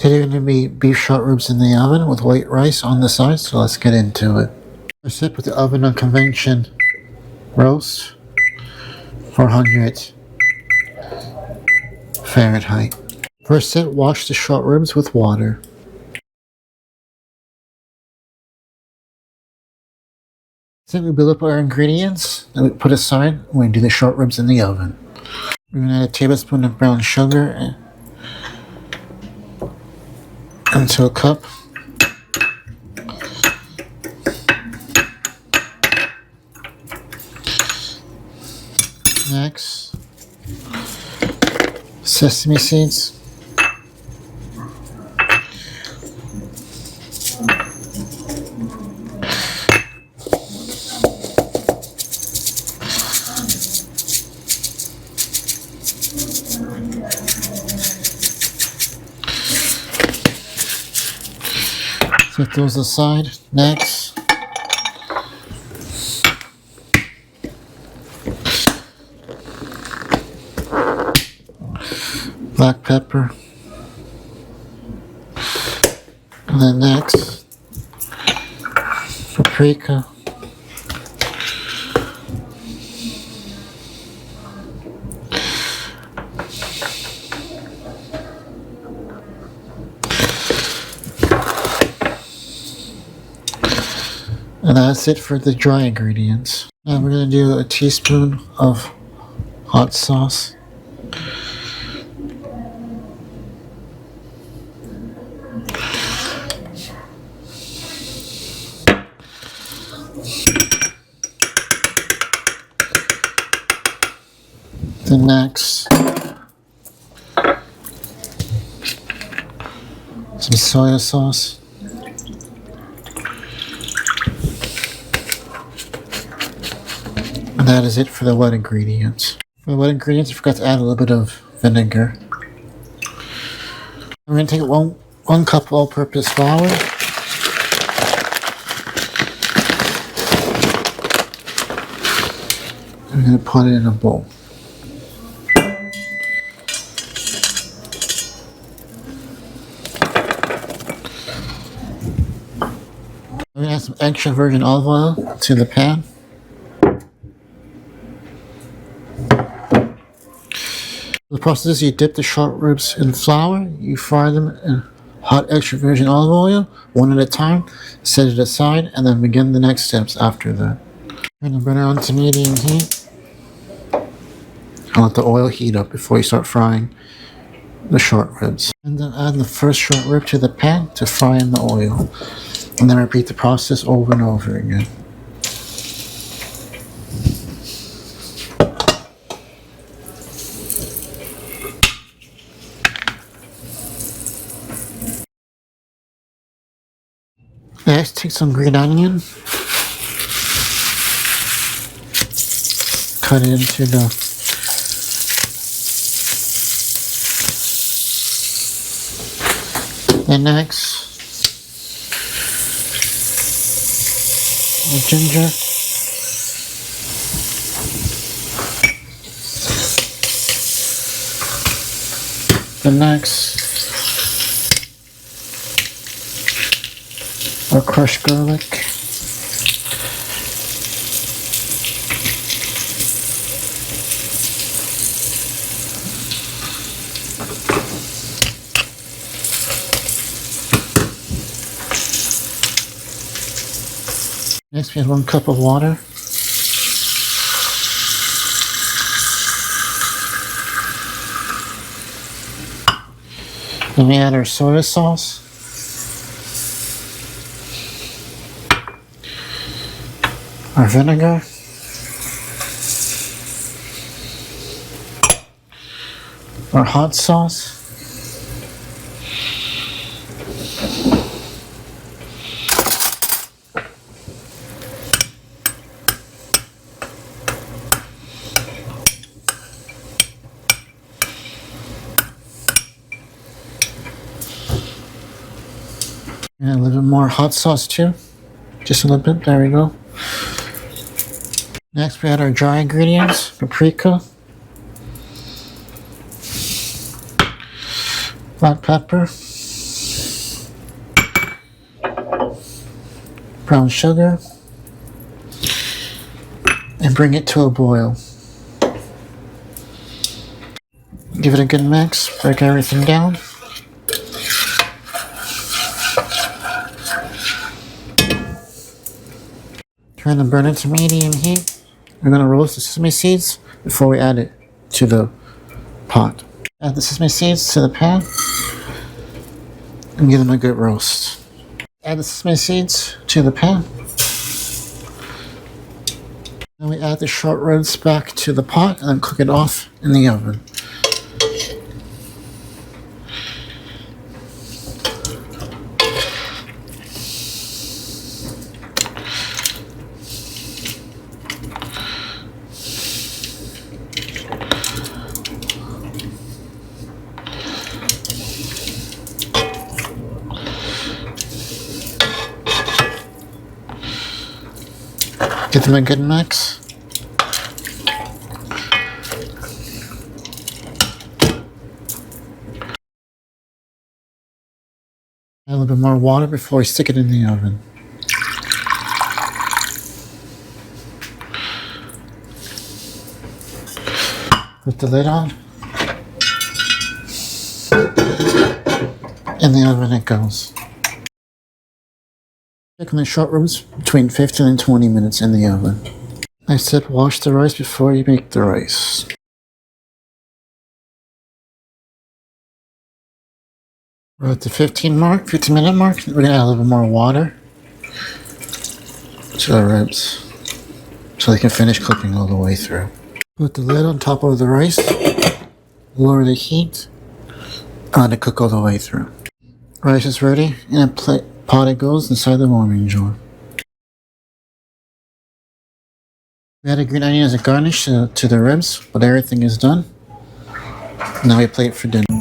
Today we're going to be beef short ribs in the oven with white rice on the side, so let's get into it. First step, put the oven on convection roast 400 Fahrenheit. First step, wash the short ribs with water. Then we build up our ingredients, then we put aside when we do the short ribs in the oven. We're going to add a tablespoon of brown sugar into a cup. Next, sesame seeds. Set those aside. Next, black pepper. And then next, paprika. And that's it for the dry ingredients. Now we're going to do a teaspoon of hot sauce. The next, some soya sauce. And that is it for the wet ingredients. For the wet ingredients, I forgot to add a little bit of vinegar. We're going to take one cup all-purpose flour. I'm going to put it in a bowl. I'm going to add some extra virgin olive oil to the pan. The process is you dip the short ribs in flour, you fry them in hot extra virgin olive oil, one at a time, set it aside, and then begin the next steps after that. Turn the burner on to medium heat. And let the oil heat up before you start frying the short ribs. And then add the first short rib to the pan to fry in the oil. And then repeat the process over and over again. Next, take some green onion, cut it into the next, the ginger, the next, or crushed garlic, next we add 1 cup of water, then we add our soya sauce, our vinegar, our hot sauce, and a little bit more hot sauce too, just a little bit, there we go. Next we add our dry ingredients, paprika, black pepper, brown sugar, and bring it to a boil. Give it a good mix, break everything down. Turn the burner to medium heat. We're going to roast the sesame seeds before we add it to the pot. Add the sesame seeds to the pan and give them a good roast. Add the sesame seeds to the pan. Then we add the short ribs back to the pot and then cook it off in the oven. Give them a good mix. Add a little bit more water before we stick it in the oven. Put the lid on. In the oven it goes. Cooking the short ribs between 15 and 20 minutes in the oven. I said wash the rice before you make the rice. We're at the 15 minute mark. We're going to add a little more water to the ribs so they can finish cooking all the way through. Put the lid on top of the rice, lower the heat, and let it cook all the way through. Rice is ready, in a pot it goes inside the warming jar. We added green onion as a garnish to the ribs, but everything is done. Now we plate for dinner.